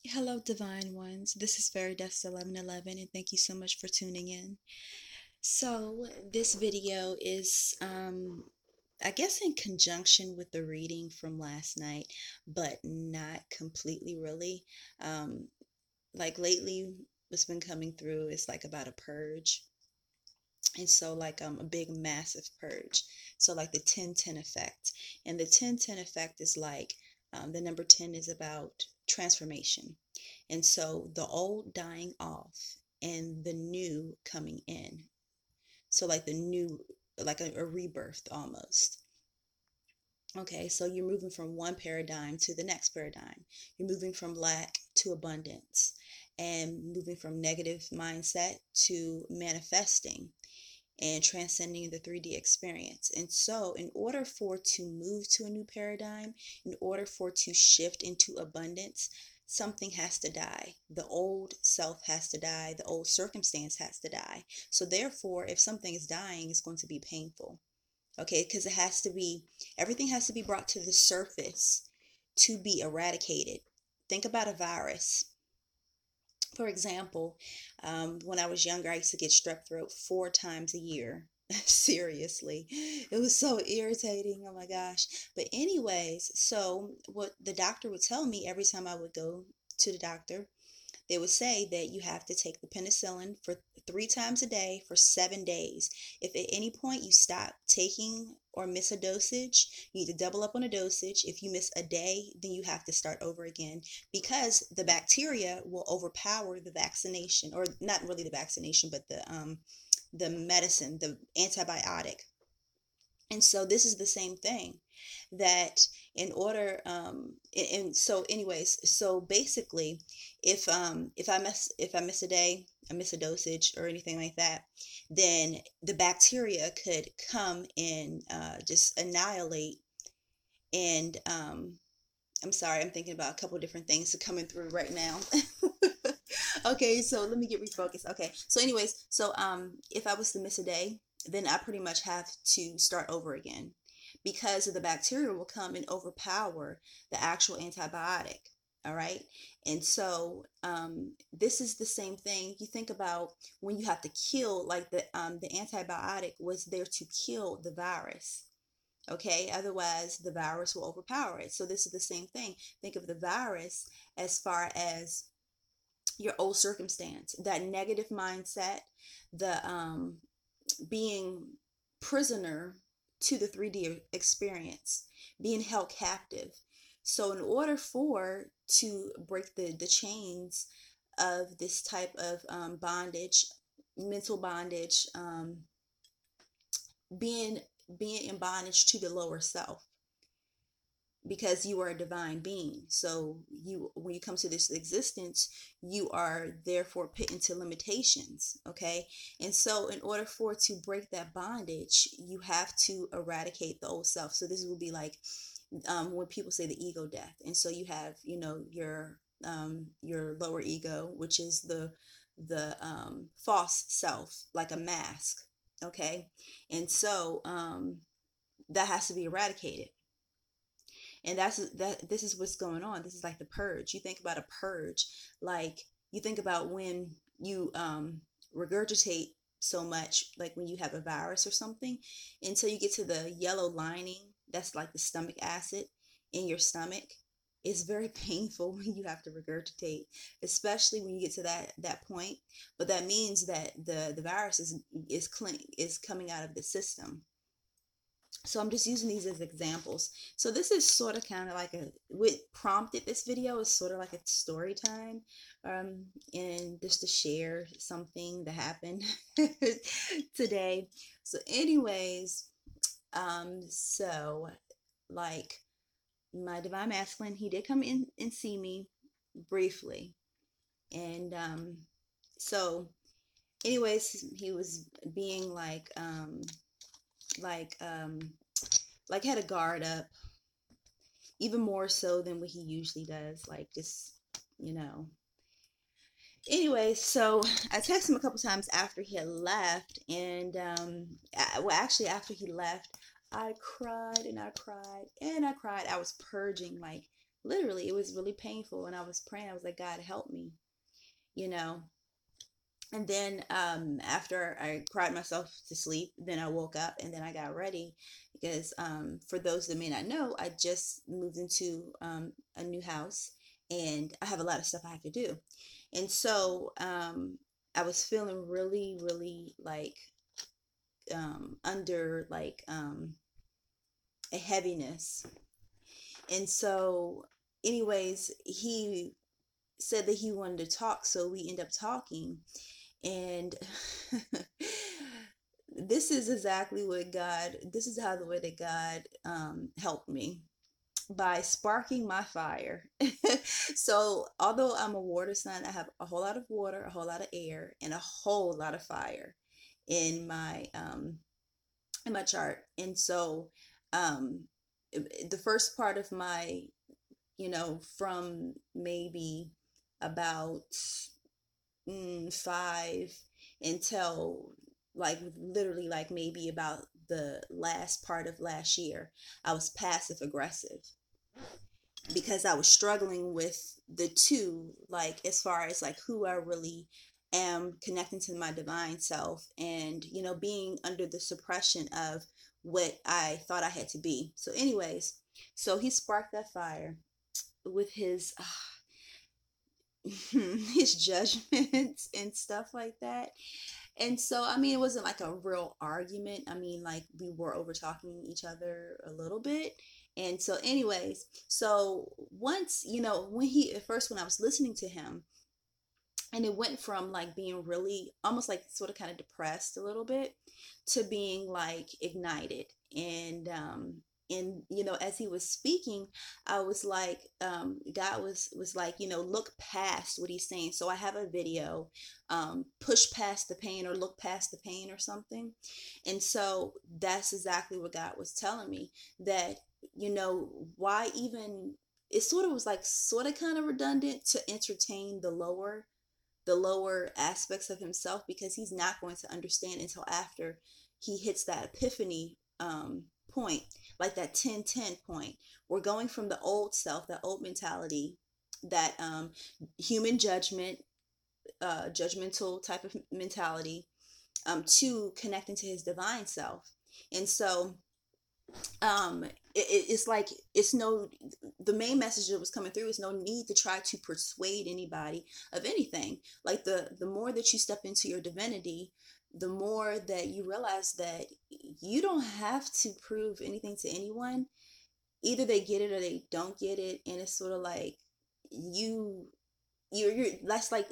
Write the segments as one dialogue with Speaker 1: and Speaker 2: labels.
Speaker 1: Hello, Divine Ones. This is Very Dust 1111, and thank you so much for tuning in. So, this video is, I guess, in conjunction with the reading from last night, but not completely really. Um, like lately, what's been coming through is like about a purge. And so, like, a big, massive purge. So, like the 10-10 effect. And the 10-10 effect is like the number 10 is about transformation. And so the old dying off and the new coming in. So like the new, like a rebirth almost. Okay, so you're moving from one paradigm to the next paradigm. You're moving from lack to abundance and moving from negative mindset to manifesting and transcending the 3D experience. And so, in order for to move to a new paradigm, in order for to shift into abundance, something has to die. The old self has to die. The old circumstance has to die. So, therefore, if something is dying, it's going to be painful. Okay, because it has to be, everything has to be brought to the surface to be eradicated. Think about a virus. For example, when I was younger, I used to get strep throat 4 times a year. Seriously, it was so irritating. Oh my gosh. But, anyways, so what the doctor would tell me every time I would go to the doctor, they would say that you have to take the penicillin for 3 times a day for 7 days. If at any point you stop taking or miss a dosage, you need to double up on a dosage. If you miss a day, then you have to start over again because the bacteria will overpower the vaccination, or not really the vaccination, but the medicine, the antibiotic. And so this is the same thing, that in order and so anyways, so basically, if I miss a day, I miss a dosage or anything like that, then the bacteria could come and just annihilate. And I'm sorry, I'm thinking about a couple different things coming through right now. Okay, so let me get refocused. Okay, so anyways, so if I was to miss a day, then I pretty much have to start over again because the bacteria will come and overpower the actual antibiotic. All right, and so this is the same thing. You think about when you have to kill, like the antibiotic was there to kill the virus. Okay, otherwise the virus will overpower it. So this is the same thing. Think of the virus as far as your old circumstance, that negative mindset, the being prisoner to the 3D experience, being held captive. So in order for to break the chains of this type of bondage, mental bondage, being being in bondage to the lower self, because you are a divine being. So you, when you come to this existence, you are therefore put into limitations. Okay, and so in order for to break that bondage, you have to eradicate the old self. So this will be like when people say the ego death. And so you have, your lower ego, which is the false self, like a mask. Okay, and so that has to be eradicated. And that this is what's going on. This is like the purge. You think about a purge, like you think about when you regurgitate so much, like when you have a virus or something, until you get to the yellow lining, that's like the stomach acid in your stomach. It's very painful when you have to regurgitate, especially when you get to that point. But that means that the virus is clean, is coming out of the system. So I'm just using these as examples. So this is sort of kind of like what prompted this video is sort of like a story time, and just to share something that happened today. So anyways, so like my divine masculine, he did come in and see me briefly. And so anyways, he was being like um like had a guard up, even more so than what he usually does, like just, you know. Anyway, so I texted him a couple times after he had left, and well, actually, after he left, I cried and I cried and I cried. I was purging, like Literally, it was really painful. And I was praying, I was like, God, help me, you know. And then after I cried myself to sleep, then I woke up and then I got ready because for those that may not know, I just moved into a new house and I have a lot of stuff I have to do. And so I was feeling really, really like under like a heaviness. And so, anyways, he said that he wanted to talk, so we end up talking. And this is how the way that God helped me by sparking my fire. So, although I'm a water sign, I have a whole lot of water, a whole lot of air, and a whole lot of fire in my chart. And so, um, the first part of my, from maybe about five until like literally like maybe about the last part of last year, I was passive aggressive because I was struggling with the two, like as far as like who I really am connecting to my divine self and, being under the suppression of what I thought I had to be. So, anyways, so he sparked that fire with his his judgments and stuff like that. And so, I mean, it wasn't like a real argument. I mean, like we were over talking each other a little bit. And so, anyways, so once, when I was listening to him, and it went from like being really almost like sort of kind of depressed a little bit to being like ignited. And as he was speaking, I was like, God was like, look past what he's saying. So I have a video, push past the pain or look past the pain or something. And so that's exactly what God was telling me, that why even, it sort of was like sort of kind of redundant to entertain the lower aspects of himself, because he's not going to understand until after he hits that epiphany point, like that 10-10 point. We're going from the old self, that old mentality, that human judgment, judgmental type of mentality, to connecting to his divine self. And so it's like the main message that was coming through is no need to try to persuade anybody of anything. Like the more that you step into your divinity, the more that you realize that you don't have to prove anything to anyone. Either they get it or they don't get it. And it's sort of like you're that's like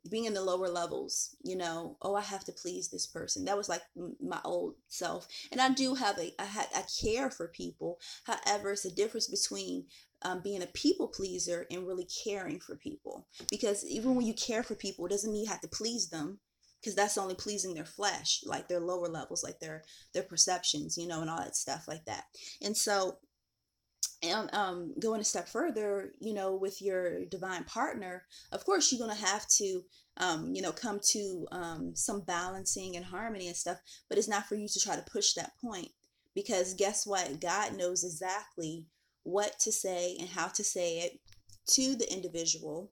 Speaker 1: being in the lower levels, oh, I have to please this person. That was like my old self. And I do have I care for people. However, it's a difference between being a people pleaser and really caring for people, because even when you care for people, it doesn't mean you have to please them, because that's only pleasing their flesh, like their lower levels, like their perceptions, and all that stuff like that. And so, and going a step further, with your divine partner, of course you're going to have to come to some balancing and harmony and stuff, but it's not for you to try to push that point, because guess what, God knows exactly what to say and how to say it to the individual.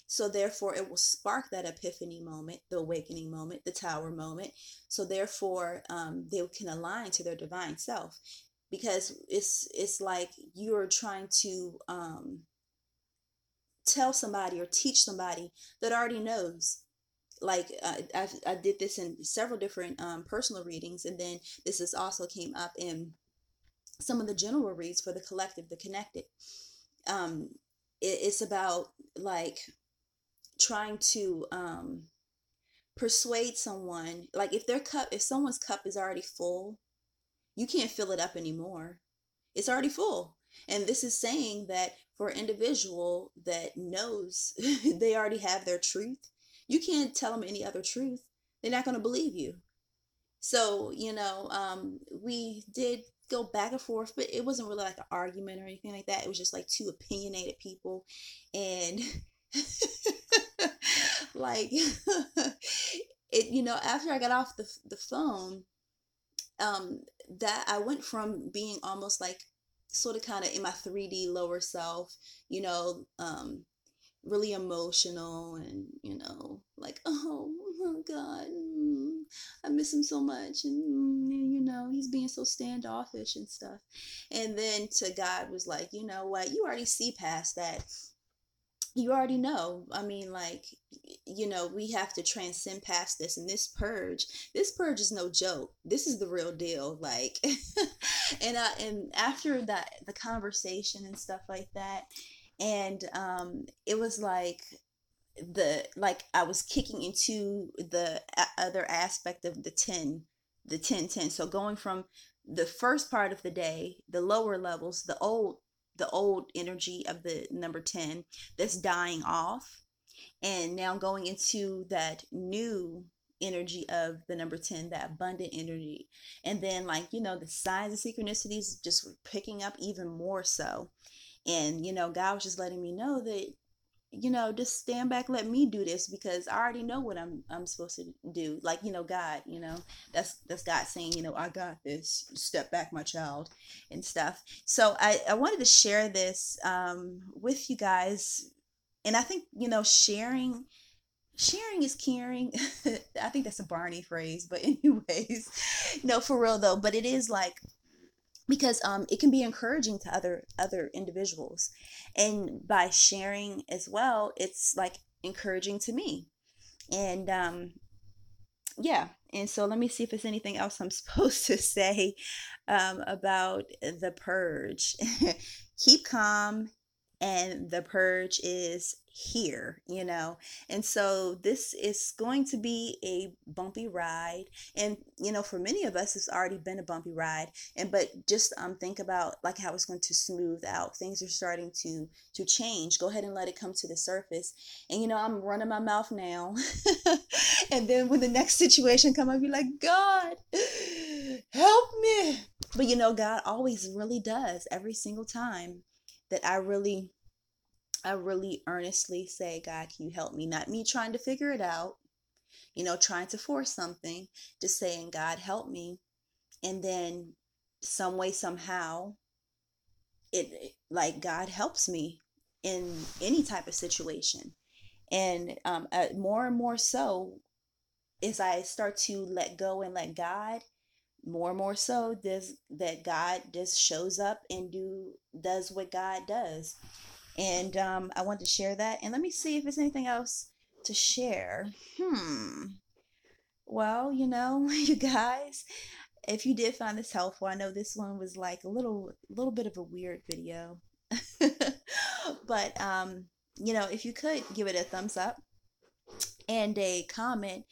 Speaker 1: So therefore it will spark that epiphany moment, the awakening moment, the tower moment. So therefore they can align to their divine self, because it's like you're trying to tell somebody or teach somebody that already knows. Like I did this in several different personal readings, and then this is also came up in some of the general reads for the collective, the connected. It's about like trying to persuade someone, like if someone's cup is already full, you can't fill it up anymore. It's already full. And this is saying that for an individual that knows they already have their truth, you can't tell them any other truth. They're not going to believe you. So, we did go back and forth, but it wasn't really like an argument or anything like that. It was just like two opinionated people. And like, after I got off the phone, that I went from being almost like sort of kind of in my 3D lower self, you know, really emotional and, like, oh God, I miss him so much. And, he's being so standoffish and stuff. And then to God was like, you know what? You already see past that. You already know. I mean, like, we have to transcend past this. And this purge is no joke. This is the real deal. Like, and after that, the conversation and stuff like that, and it was like I was kicking into the other aspect of the 10 10. So going from the first part of the day, the lower levels, the old energy of the number 10 that's dying off, and now going into that new energy of the number 10, that abundant energy. And then, like, the signs and synchronicities just picking up even more so. And God was just letting me know that, just stand back, let me do this, because I already know what I'm supposed to do. Like, God, that's God saying, I got this. Step back, my child, and stuff. So I wanted to share this with you guys. And I think, sharing is caring. I think that's a Barney phrase, but anyways, no, for real though. But it is like, because it can be encouraging to other individuals, and by sharing as well, it's like encouraging to me. And yeah. And so let me see if there's anything else I'm supposed to say about the purge. Keep calm, and the purge is here. And so this is going to be a bumpy ride. And, for many of us, it's already been a bumpy ride. But just think about like how it's going to smooth out. Things are starting to change. Go ahead and let it come to the surface. And, I'm running my mouth now. And then when the next situation come, I'll be like, God, help me. But, God always really does every single time that I really earnestly say, God, can you help me? Not me trying to figure it out, trying to force something, just saying, God, help me. And then some way, somehow, like God helps me in any type of situation. And more and more so, as I start to let go and let God, more and more so, that God just shows up and does what God does. And I want to share that. And let me see if there's anything else to share. Well, you guys, if you did find this helpful, I know this one was like a little bit of a weird video. But if you could give it a thumbs up and a comment,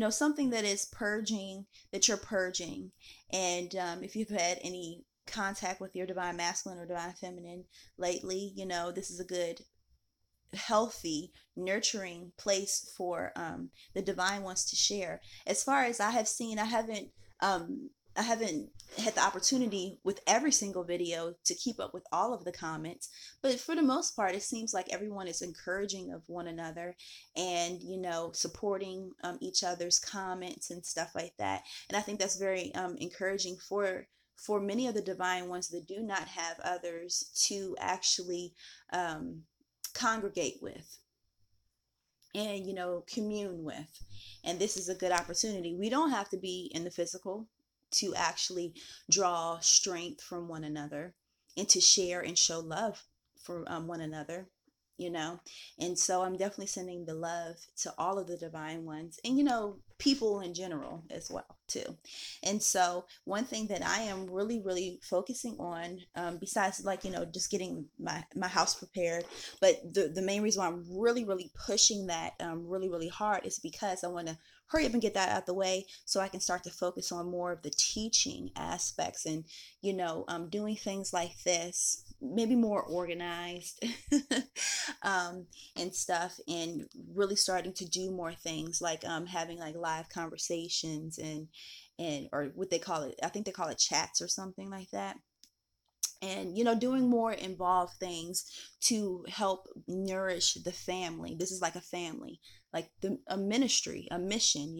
Speaker 1: something that is purging, that you're purging. And if you've had any contact with your divine masculine or divine feminine lately, this is a good, healthy, nurturing place for the divine ones to share. As far as I have seen, I haven't had the opportunity with every single video to keep up with all of the comments, but for the most part, it seems like everyone is encouraging of one another, and supporting each other's comments and stuff like that. And I think that's very encouraging for many of the divine ones that do not have others to actually congregate with and commune with. And this is a good opportunity. We don't have to be in the physical to actually draw strength from one another, and to share and show love for one another. And so I'm definitely sending the love to all of the divine ones, and people in general as well too. And so one thing that I am really, really focusing on, besides, like, just getting my house prepared, but the main reason why I'm really, really pushing that really, really hard is because I want to hurry up and get that out the way, so I can start to focus on more of the teaching aspects, and doing things like this, maybe more organized, and stuff, and really starting to do more things like having like live conversations, and or what they call it, I think they call it chats or something like that. And doing more involved things to help nourish the family. This is like a family, like a ministry, a mission,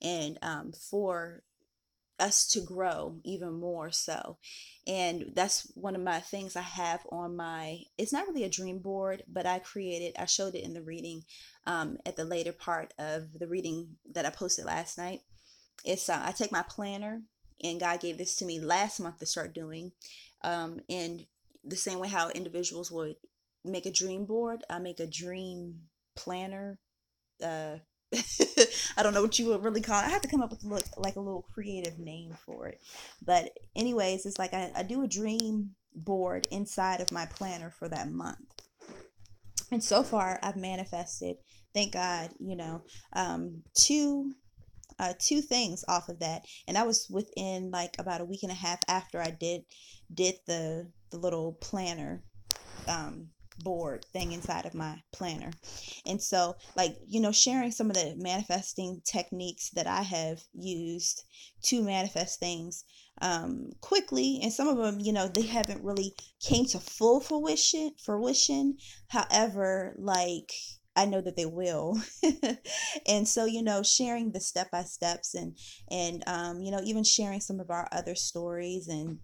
Speaker 1: and for us to grow even more so. And that's one of my things I have on my, it's not really a dream board, but I showed it in the reading, at the later part of the reading that I posted last night. It's I take my planner, and God gave this to me last month to start doing, and the same way how individuals would make a dream board, I make a dream planner. uh I don't know what you would really call it. I have to come up with like a little creative name for it. But anyways, it's like I do a dream board inside of my planner for that month. And so far I've manifested, thank God, two things off of that. And that was within like about a week and a half after I did the little planner, um, board thing inside of my planner. And so, like, sharing some of the manifesting techniques that I have used to manifest things quickly, and some of them, they haven't really came to full fruition. However, like, I know that they will. And so, sharing the step by steps, and even sharing some of our other stories, and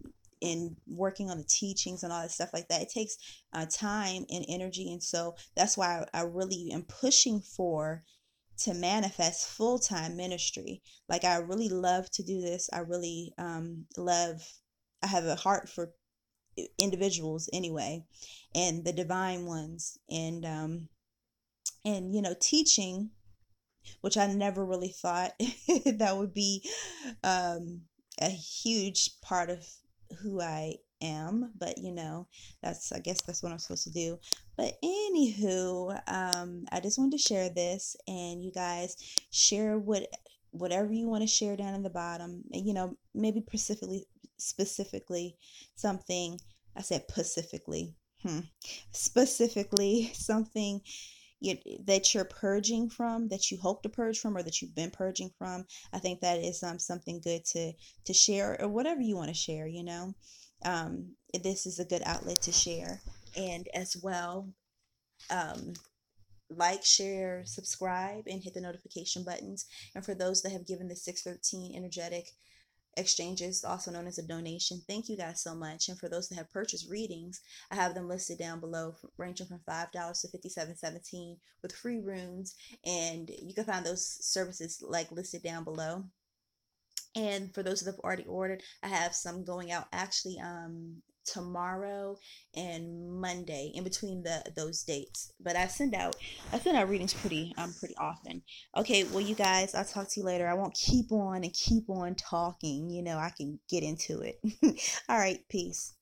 Speaker 1: working on the teachings and all that stuff like that, it takes time and energy. And so that's why I really am pushing for to manifest full-time ministry. Like, I really love to do this. I really love, I have a heart for individuals anyway, and the divine ones, and teaching, which I never really thought that would be a huge part of who I am. But I guess that's what I'm supposed to do. But anywho, I just wanted to share this, and you guys share whatever you want to share down in the bottom. Maybe specifically something. I said specifically. Specifically something you, that you're purging from, that you hope to purge from, or that you've been purging from. I think that is something good to share, or whatever you want to share. This is a good outlet to share. And as well, um, like, share, subscribe, and hit the notification buttons. And for those that have given the 613 energetic exchanges, also known as a donation, thank you guys so much. And for those that have purchased readings, I have them listed down below, ranging from $5 to $57.17, with free runes. And you can find those services like listed down below. And for those that have already ordered, I have some going out actually tomorrow and Monday, in between those dates. But I send out readings pretty often. Okay, well, you guys, I'll talk to you later. I won't keep on and keep on talking. I can get into it. All right, peace.